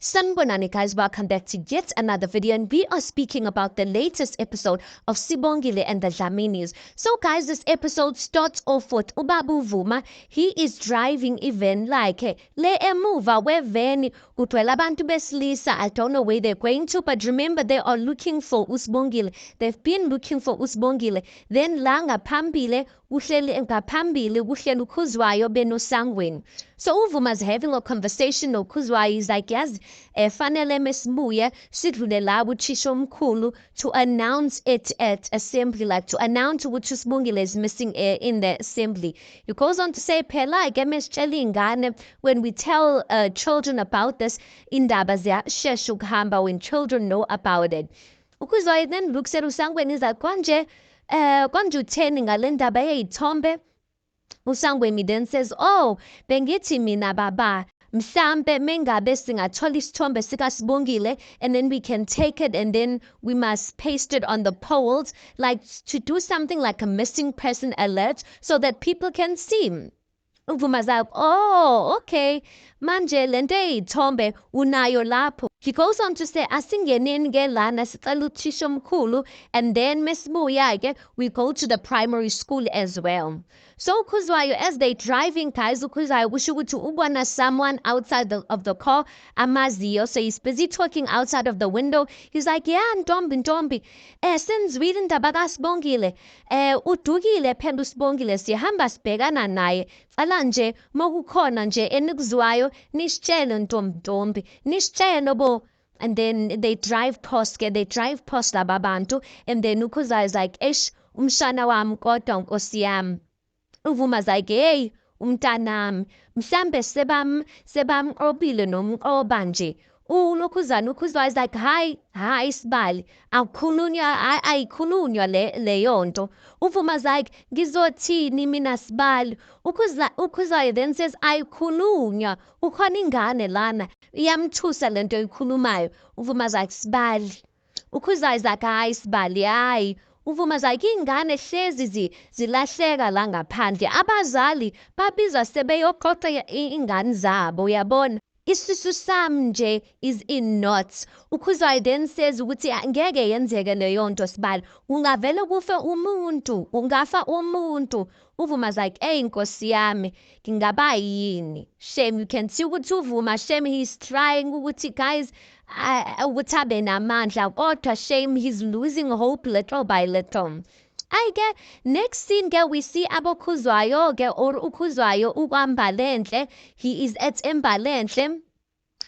Sanbonani guys, welcome back to yet another video, and we are speaking about the latest episode of Sibongile and the Dlaminis. So guys, this episode starts off with Ubaba Vuma. He is driving even like le emuva weveni kutwela abantu besilisa. I don't know where they're going to, but remember they are looking for Usibongile. They've been looking for Usibongile. Then la ngaphambili kuhleli uKhuzwayo benosangweni. So Uvuma's having a conversation noKhuzwayo. He's like, yes, fanele mesibuye sidlule la kuchisho mkhulu to announce it at assembly, like to announce ukuthi Sibongile is missing in the assembly. He goes on to say, phela ke mesitshela ingane, when we tell children about this, indaba ziyashesha ukuhamba when children know about it. uKhuzwayo then looks at uSangweni. He's like, konje utheni ngale ndaba yey'thombe? uSangweni then says, oh, bengithi mina baba, mhlambe mengabe singathola isithombe sikaSibongile, and then we can take it and then we must paste it on the poles, like to do something like a missing person alert so that people can see. Uvuma's like, oh, okay, manje lento ey'thombe unayo lapho. He goes on to say, asingeneni ke lana sicela uthisha omkhulu, and then mesibuya-ke we go to the primary school as well. So uKhuzwayo, as they driving guys, uKhuzwayo usho ukuthi ubona someone outside of the car amaziyo, so he's busy talking outside of the window. He's like, yeah, ntombi senzwile indaba kaSibongile, udukile phela uSibongile, sihamba sibhekana naye. Cala nje makukhona nje enikuzwayo nisitshele ntombi nisitshele bo. And then they drive past laba bantu, and then uKhuzwayo is like, eish, umshana wami kodwa nkosi yami. Uvuma's like, hey, umntanami, mhlambe sebamqobile nomqoba nje. uKhuzwayo is like, hayi Sibali, ayikhulunywa leyo nto. Uvuma's like, ngizothini mina Sibali? uKhuzwayo then says, ayikhulunywa, ukhona ingane lana iyamthusa lento oyikhulumayo. Uvuma's like, Sibali. uKhuzwayo is like, hayi Sibali, hayi. Uvuma's like, ingane hlezi zilahleka la ngaphandle, abazali babiza sebeyoqoqa ingane zabo, uyabona. Isisu sami nje is in knots. uKhuzwayo then says ukuthi ngeke yenzeke leyo nto Sibali, ungavele ungafa umuntu. Uvuma's like, hey nkosi yami, ngingaba yini? Shame, you can see ukuthi Uvuma, shame, he's trying ukuthi guys ukuthi abe namandla, kodwa shame, he's losing hope little by little. Ayike next scene ke we see aboKhuzwayo ke or uKhuzwayo ukwambalenhle. He is at Mbalenhle.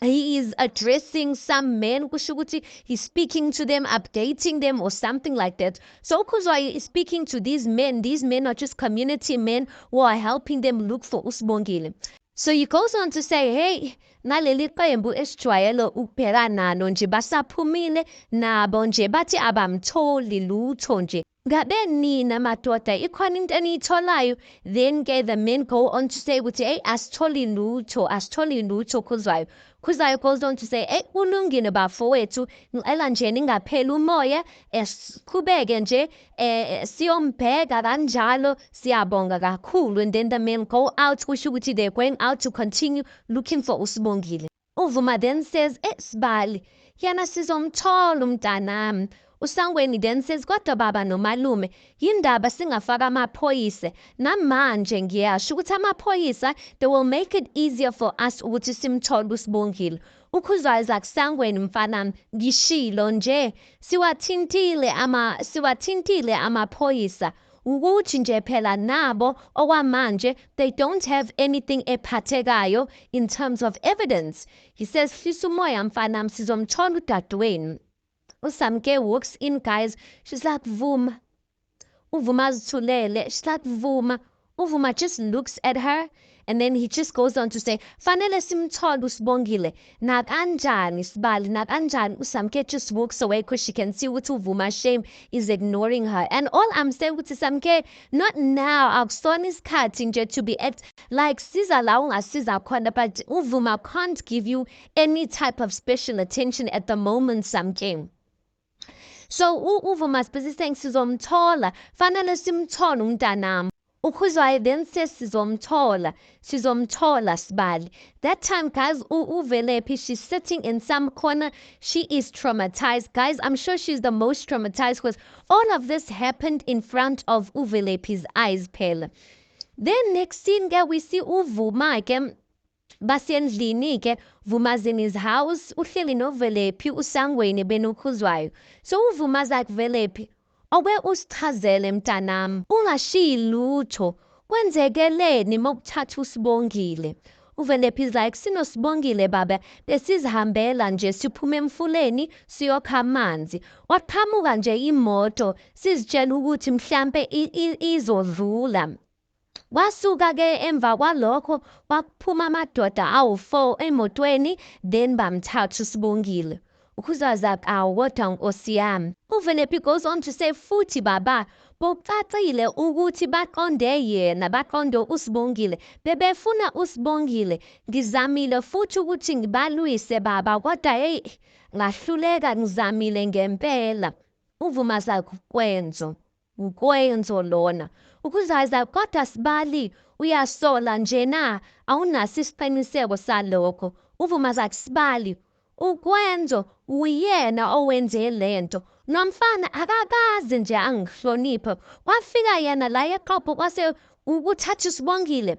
He is addressing some men, kusho ukuthi he's speaking to them, updating them or something like that. So uKhuzwayo is speaking to these men. These men are just community men who are helping them look for uSibongile. So he goes on to say, hey, naleli qembu esijwayele ukubhekana nalo nje basaphumile nabo nje bathi abamtholi lutho nje. Ngabe nina madoda ikhona into eniyitholayo? Then ke the men go on to say ukuthi, hey, asitholi lutho Khuzwayo. Khuzwayo goes on to say, hey, kulungile bafowethu, ngicela nje ningapheli umoya, siqhubeke nje siyombheka kanjalo, siyabonga kakhulu. And then the men go out, kusho ukuthi they're going out to continue looking for uSibongile. Uvuma then says, Sibali, yana sizomthola umntanami. uSangweni then says, kodwa baba nomalume, yindaba singafaka amaphoyisa. Namanje ngiyasho ukuthi amaphoyisa, they will make it easier for us ukuthi simthole uSibongile. uKhuzwayo is like, Sangweni mfanami, ngishilo nje, siwathintile amaphoyisa. Ukuthi nje phela nabo okwamanje they don't have anything ephathekayo in terms of evidence. He says, hlisa umoya mfanami, sizomthola udadewenu. uSamke walks in guys. She's like, Vuma. Uvuma zithulele. She's like, Vuma. Uvuma just looks at her, and then he just goes on to say, fanele simthole uSibongile. Nakanjani Sibali, nakanjani? uSamke just walks away because she can see ukuthi Uvuma shame is ignoring her. And all I'm saying with Samke, not now, akusona isikhathi nje to be at like siza la ungasiza khona, but Uvuma can't give you any type of special attention at the moment, Samke. So Uvuma's busy saying sizomthola, fanele simthole umntanami. uKhuzwayo then says sizomthola Sibali. That time, guys, uVelephi, she's sitting in some corner. She is traumatized. Guys, I'm sure she's the most traumatized because all of this happened in front of uVelephi's eyes, phela. Then next scene, we see uVuma ke basendlini ke Vuma's in his house, uhleli noVelephi usangweni benuKhuzwayo. So uVuma's like, Velephi, awe usichazele mntanami, ungashiyi lutho. Kwenzekeleni mawukuthatha uSibongile? uVelephi is like, sinosibongile baba, besizihambela nje siphume emfuleni siyokha amanzi. Waqhamuka nje imoto sizitshela ukuthi mhlambe izodlula. Wasuka ke emva kwalokho kwaphuma amadoda awu-4 emotweni then bamthatha uSibongile. uKhuzwayo kodwa nkosi yami. uVelephi goes on to say futhi baba bocacile ukuthi baqonde yena baqonde uSibongile bebefuna uSibongile. Ngizamile futhi ukuthi ngibalwise baba kodwa hey ngahluleka ngizamile ngempela. uVuma ukwenzo lona. uKhuzwayo kodwa Sibali uyasola nje na awunaso isiqiniseko salokho. uVuma Sibali ukwenzo uyena owenze lento nomfana akakazi nje angihloniphe wafika yena la eqopho kwase ukuthatha uSibongile.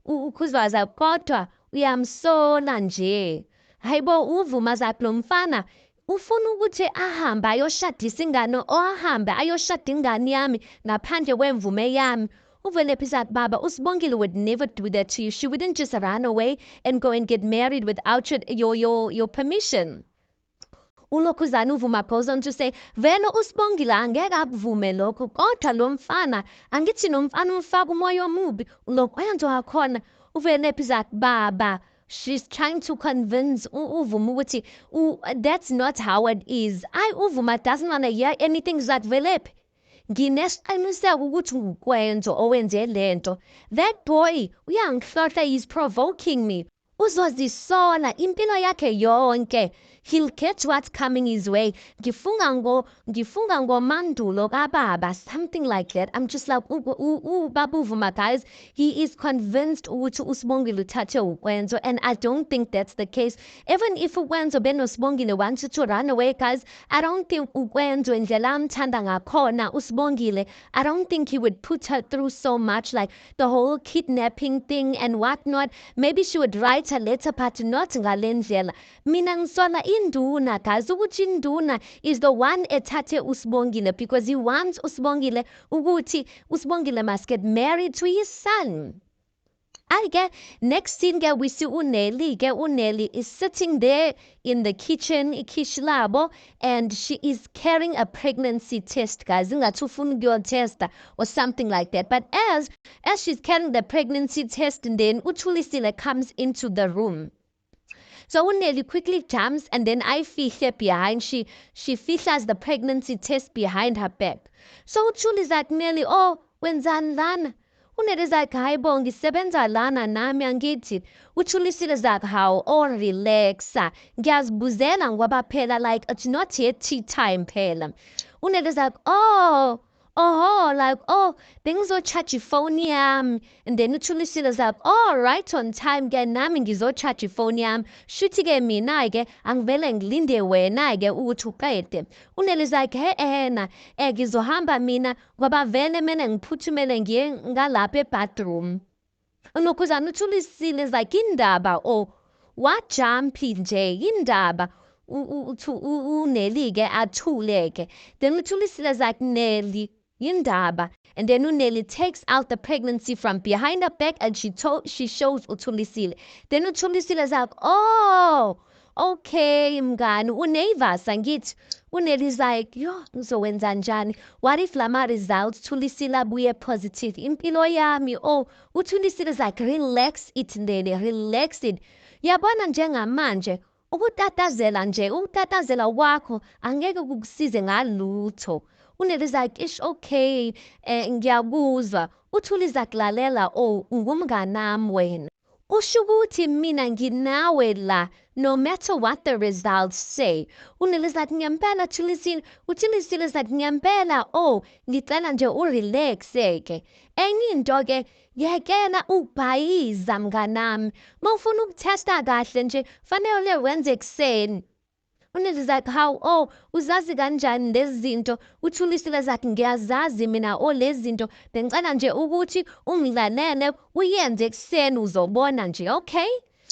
uKhuzwayo kodwa uyamsola nje. Hayibo uVuma lo mfana ufuna ukuthi ahambe ayoshadisa ingane ahambe ayoshada ingane yami ngaphandle kwemvume yami. uVelephi baba uSibongile would never do that to you. She wouldn't just run away and go and get married without your permission. uLokhuzana uVuma goes on to say vele uSibongile angeke akuvume lokho kodwa lo mfana angithi nomfana umfaka umoya omubi lokwenzo wakhona. uVelephi baba she's trying to convince uVuma ukuthi that's not how it is. uVuma doesn't want to hear anything that Velephi. Nginesiqiniseko ukuthi ukwenzo owenze lento. That boy uyangihlohla, he's provoking me. Uzozisola impilo yakhe yonke. He'll get what's coming his way. Ngifunga ngomandulo kababa, something like that. I'm just like, Baba uVuma, guys, he is convinced ukuthi uSibongile uthathe ukwenzo, and I don't think that's the case. Even if ukwenzo benosibongile wanted to run away, guys, I don't think ukwenzo indlela amthanda ngakhona uSibongile, I don't think he would put her through so much, like the whole kidnapping thing and whatnot. Maybe she would write a letter, but not ngale ndlela. Mina ngisola induna, guys, ukuthi induna is the one ethathe uSibongile because he wants uSibongile ukuthi uSibongile must get married to his son. Next scene we see uNelly. uNelly is sitting there in the kitchen, ikhishi and she is carrying a pregnancy test, guys. Test or something like that. But as she's carrying the pregnancy test, and then uThulisile comes into the room. So uNelly quickly jumps and then ayifihle behind. She fihlas the pregnancy test behind her back. So uThuli is like, Nelly, oh, wenzani lana? uNelly is like, hayibo ngisebenza lana nami angithi. uThulisile is like, how? Oh, relaxa. Ngiyazibuzela ngoba phela, like, it's not yet tea time phela. uNelly is like, oh, like, oh, bengizo-charge ifone yami. And then uThulisile is like, oh, right on time ke nami ngizo-charge ifone yami. Shuthi-ke mina-ke angivele ngilinde wena-ke ukuthi uqede. uNelly is like, ena ngizohamba mina ngoba vele mina ngiphuthumele ngiye ngalapha ebathroom. Unokhuzana uThulisile is like, indaba oh wajampi nje indaba. uNelly-ke athule-ke. Then uThulisile is like, Nelly, indaba. And then uNelly takes out the pregnancy from behind her back and she shows uThulisile. Then uThulisile is like, oh, okay mngani uneyivasa ngithi. uNelly is like, yo ngizowenza njani? What if lama results Thulisile abuye positive? Impilo yami. Oh, uThulisile is like, relax it Nelly, relax it. Yabona njengamanje ukutatazela wakho angeke kukusize ngalutho. uNelly is like, ish okay, ngiyakuzwa. uThuli is like, lalela, oh ungumnganami wena. usho ukuthi mina nginawe la, no matter what the results say. UNeil like ngiyempela uThulisile like ngiyempela, oh ngicela nje urelax-ke. Enye into-ke, yekela ukubhayiza mnganami. Mawufuna ukuthesta kahle nje, fanele wenze ekuseni. UNeil like, how? Oh, uzazi kanjani lezi zinto? UThulisile like, ngiyazazi mina lezi zinto. Bengicela nje ukuthi ungilalele uyenze ekuseni uzobona nje, okay?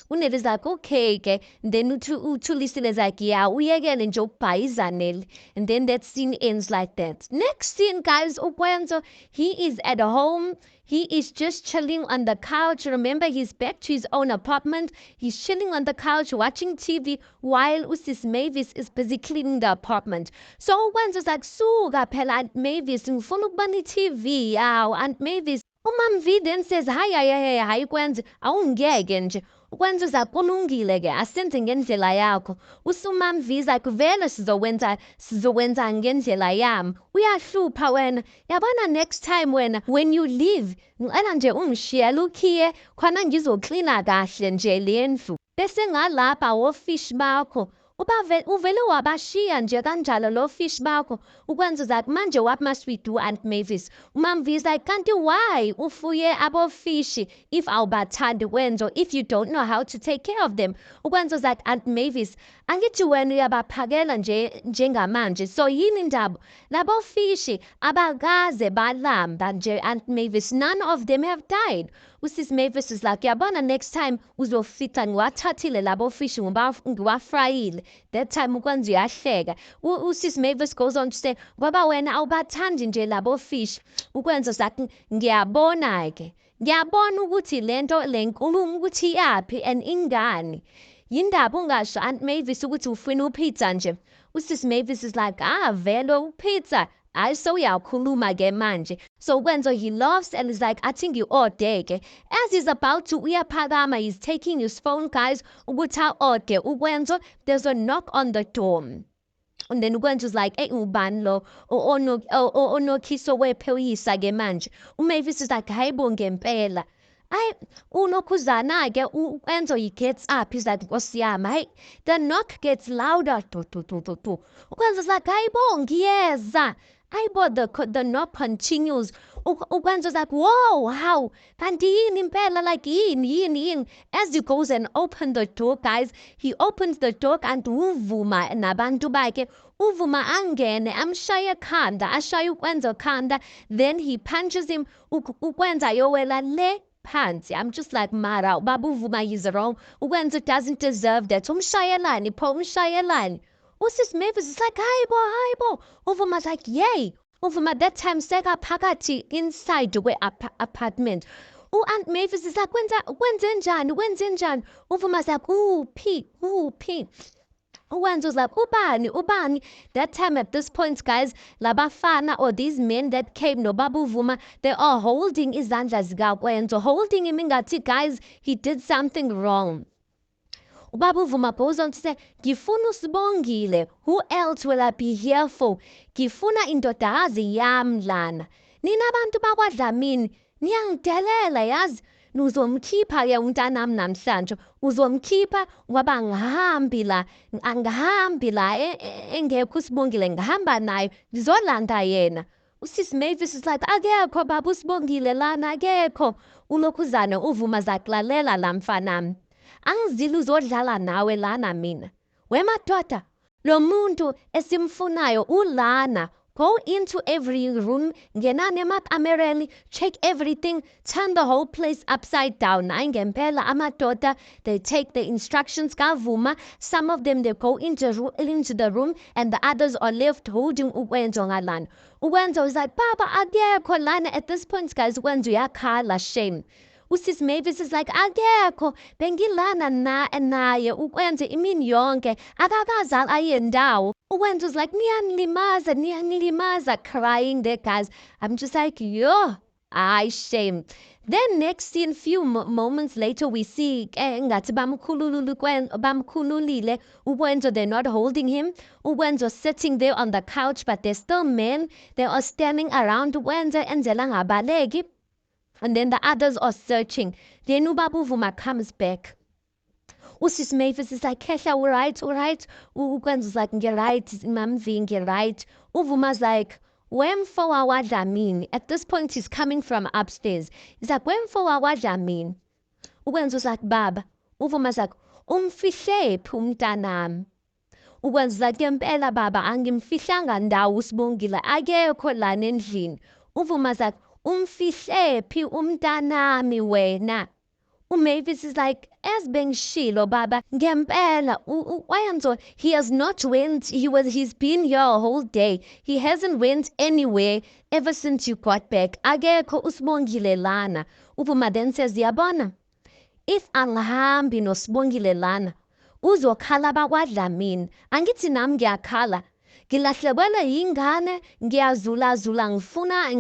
UNeil like, okay-ke. Then uThulisile like, yeah, uyekele nje ukubhayiza Neil. And then that scene ends like that. Next scene, guys, uKwenzo, he is at home. He is just chilling on the couch. Remember, he's back to his own apartment. He's chilling on the couch watching TV while Usis Mavis is busy cleaning the apartment. So Wenzo's like, suka phela Aunt Mavis, ngifuna ukuba ne-TV yaw, Aunt Mavis. Umam V then says, hayi Kwenzo, awungeke nje. Ukwenza kulungile-ke, asenze ngendlela yakho. Usumam V like, vele sizokwenza ngendlela yami. Uyahlupha wena. Yabona next time wena, when you leave, ngicela nje ungishiyele ukhiye, khona ngizoklina kahle nje le ndlu. Bese ngalapha ofishi bakho, uvele wabashiya nje kanjalo lo fish bakho. Ukwenza like, manje what must we do, Aunt Mavis? Umam V is like, kanti why ufuye abofishi if awubathandi Wenzo, if you don't know how to take care of them? Ukwenza like, Aunt Mavis, angithi wena uyabaphakela nje njengamanje, so yini indaba? Labo fishi abakaze balamba nje, Aunt Mavis, none of them have died. Usis Mavis is like, yabona next time uzofika ngiwathathile labo fishi ngiwafrayile. That time Ukwenzo uyahleka. Usis Mavis goes on to say, ngoba wena awubathandi nje labo fish. Ukwenzo like, ngiyabona-ke. Ngiyabona ukuthi lento lenkulumo ukuthi yaphi and ingani. Yindaba ungasho Aunt Mavis ukuthi ufuna upizza nje. Usis Mavis is like, vele upizza. Hayi sewuyakhuluma-ke manje. So Wenzo, he laughs and is like, I think you ode-ke. As he's about to uyaphakama, he's taking his phone, guys, ukuthi ode uKwenzo, there's a knock on the door. And then Ukwenzo's like, ubani lo, onokhiso wephoyisa-ke manje. UMavis is like, hayi bo ngempela. Unokhuzana-ke, uKwenzo, he gets up. He's like, Nkosi yami, hayi. The knock gets louder. Ukwenzo's like, hayi bo ngiyeza. But the knock continues. Ukwenzo's like, whoa, how? Kanti yini impela, like yini. As he goes and opens the door, guys, he opens the door and uvuma nabantu bakhe. Uvuma angene, amshaya khanda, ashaya uKwenzo khanda. Then he punches him. Ukwenzo ayowela le phansi. I'm just like, mara, Baba Uvuma is wrong. Ukwenzo doesn't deserve that. Umshayelani. Usis Mavis is like, hi bo. Uvuma's like, yay. Uvuma that time sekaphakathi inside apartment. Aunt Mavis is like, wenzenjani? Uvuma's like, uphi. Wenzo's like, ubani. That time at this point, guys, labafana or these men that came no Babu Vuma, they are holding izandla zikaKwenzo, holding him ingathi, guys, he did something wrong. Babu Vuma goes on to say, ngifuna uSibongile. Who else will I be here for? Ngifuna indodakazi yami lana. Nina abantu bakwaDlamini, niyangidelela yazi. Uzomkhipha-ke umntanami namhlanje. Uzomkhipha ngoba angihambi la engekho uSibongile, ngihamba naye ngizolanda yena. Usis Mavis is like, akekho baba uSibongile lana, akekho. Ulokhuzane uvuma zakulalela la mfanami. Angizile uzodlala nawe lana mina. Wemadoda, lo muntu esimfunayo ulana. Go into every room, ngena nemakamereni, check everything, turn the whole place upside down. Ngempela amadoda, they take the instructions kavuma. Some of them, they go into the room and the others are left holding Ukwenzo ngalana. Ukwenzo is like, Baba, akekho lana. At this point, guys, Ukwenzo yakhala shame. Usis Mavis is like, akekho, bengilana naye Ukwenzo imini yonke, akakazali ayendawo. Ukwenzo's like, niyanilimaza, crying there, guys. I'm just like, yo, shame. Then next scene, few moments later, we see ngathi bamkhululile Ukwenzo, they're not holding him. Ukwenzo sitting there on the couch, but there's still men. They are standing around Ukwenzo enzela ngabaleki. And then the others are searching. Then Ubaba Uvuma comes back. Usis Mavis is like, Kesha, all right, all right. Ukwenza's like, right, Mamvi, right. Uvuma's like, Wemfo awadlamini. At this point, he's coming from upstairs. He's like, Wemfo awadlamini. Ukwenza's like, Baba. Uvuma's like, umfihle phi umntanami. Ukwenza like, ngempela baba, angimfihlanga ndawo uSibongile, akekho lana endlini. Uvuma's like, umfihle phi umntanami wena. Mavis is like, as bengishilo baba, ngempela, wayanzo, he has not went, he's been here a whole day. He hasn't went anywhere ever since you got back. Akekho uSibongile lana. Uvuma then says, yabona, if angihambi noSibongile lana, uzokhala bakwaDlamini. Angithi nami ngiyakhala. Ngilahlekela yingane, ngiyazulazula, ngifunana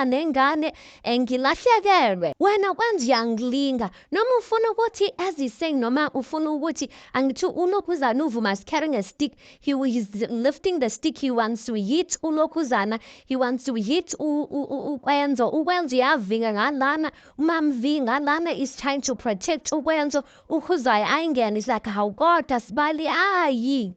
nengane, ngilahlekelwe. Wena kwenza uyangilinga. Noma ufuna ukuthi, as he's saying, noma ufuna ukuthi, angithi uLokhuzana Uvuma is carrying a stick. He's lifting the stick. He wants to hit uLokhuzana. He wants to hit uKwenzo. uKwenzo uyavinga ngalana. Umamvi ngalana is trying to protect uKwenzo. uKhuzwayo ayingene. He's like, how God, asibali ayi.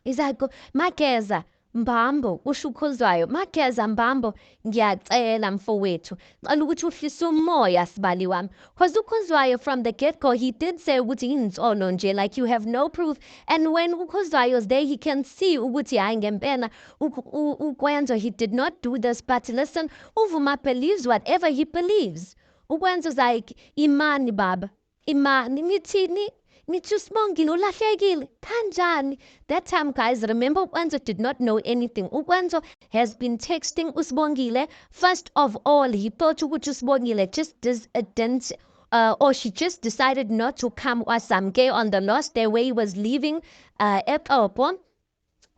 He's like, Mageza Mbambo, uShukhuzwayo, Mageza Mbambo, ngiyacela mfowethu. Cela ukuthi uhlise umoya sibali wami. Because uKhuzwayo from the get-go, he did say ukuthi insolo nje, like you have no proof. And when uKhuzwayo was there, he can see ukuthi hayi ngempela uKwenzo, he did not do this. But listen, Uvuma believes whatever he believes. uKwenzo's like, imani baba, imani, ngithini? Nithi uSibongile ulahlekile kanjani? That time, guys, remember uKwenzo did not know anything. uKwenzo has been texting uSibongile. First of all, he thought ukuthi uSibongile just didn't or she just decided not to come wasamke on the last day where he was leaving eXhopo.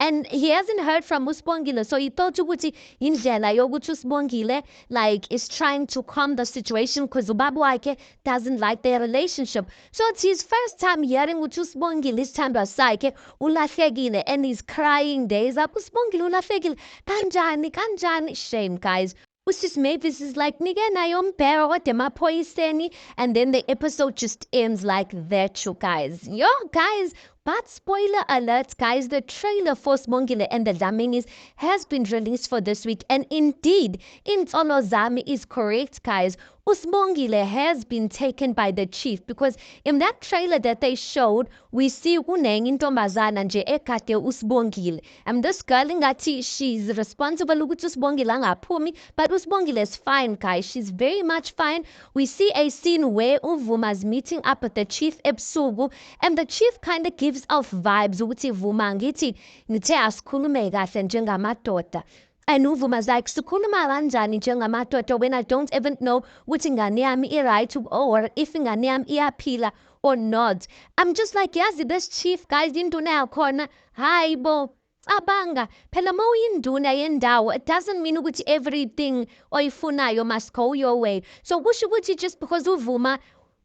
And he hasn't heard from uSibongile, so he thought ukuthi indlela yokuthi uSibongile like is trying to calm the situation because ubaba wakhe doesn't like their relationship. So it's his first time hearing ukuthi uSibongile isithandwa sakhe ulahlekile, and he's crying days up. uSibongile ulahlekile kanjani. Shame, guys. Usis Mavis is like, nige nayo umbhero kodwa emaphoyiseni, and then the episode just ends like that, you guys. Yo, guys. But spoiler alert, guys, the trailer for Sibongile and the Dlaminis has been released for this week. And indeed, Insolo Zami is correct, guys. uSibongile has been taken by the chief because in that trailer that they showed, we see kunenye intombazana nje ekade uSibongile. And this girl ingathi she's responsible ukuthi uSibongile angaphumi, but uSibongile is fine, guys. She's very much fine. We see a scene where Uvuma's meeting up with the chief ebusuku, and the chief kind of gives off vibes ukuthi Vuma ngithi ngithe asikhulume kahle njengamadoda. And Uvuma's like, sikhuluma kanjani njengamadoda when I don't even know ukuthi ingane yami i-right or if ingane yami iyaphila or not. I'm just like, yazi this chief, guys, induna yakhona, hayi bo, cabanga, phela ma uyinduna yendawo, it doesn't mean ukuthi everything oyifunayo must go your way. So kusho ukuthi just because Uvuma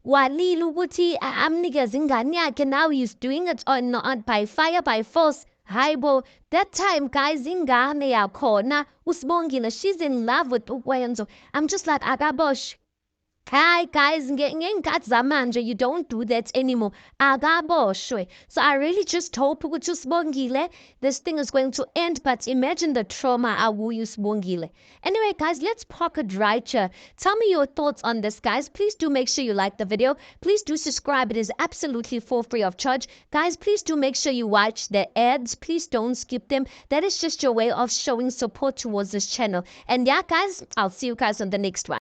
walile ukuthi amnikeze ingane yakhe, now he's doing it on by fire, by force. Haibo, that time, guys, ingane yakhona uSibongile, she's in love with uKwenzo. I'm just like, akabosh. Hi guys, ngeenkathi zamanje you don't do that anymore. Akaboshwe. So I really just hope ukuthi uSibongile, this thing is going to end, but imagine the trauma awuyu uSibongile. Anyway, guys, let's park it right here. Tell me your thoughts on this, guys. Please do make sure you like the video. Please do subscribe. It is absolutely for free of charge. Guys, please do make sure you watch the ads. Please don't skip them. That is just your way of showing support towards this channel. And yeah, guys, I'll see you guys on the next one.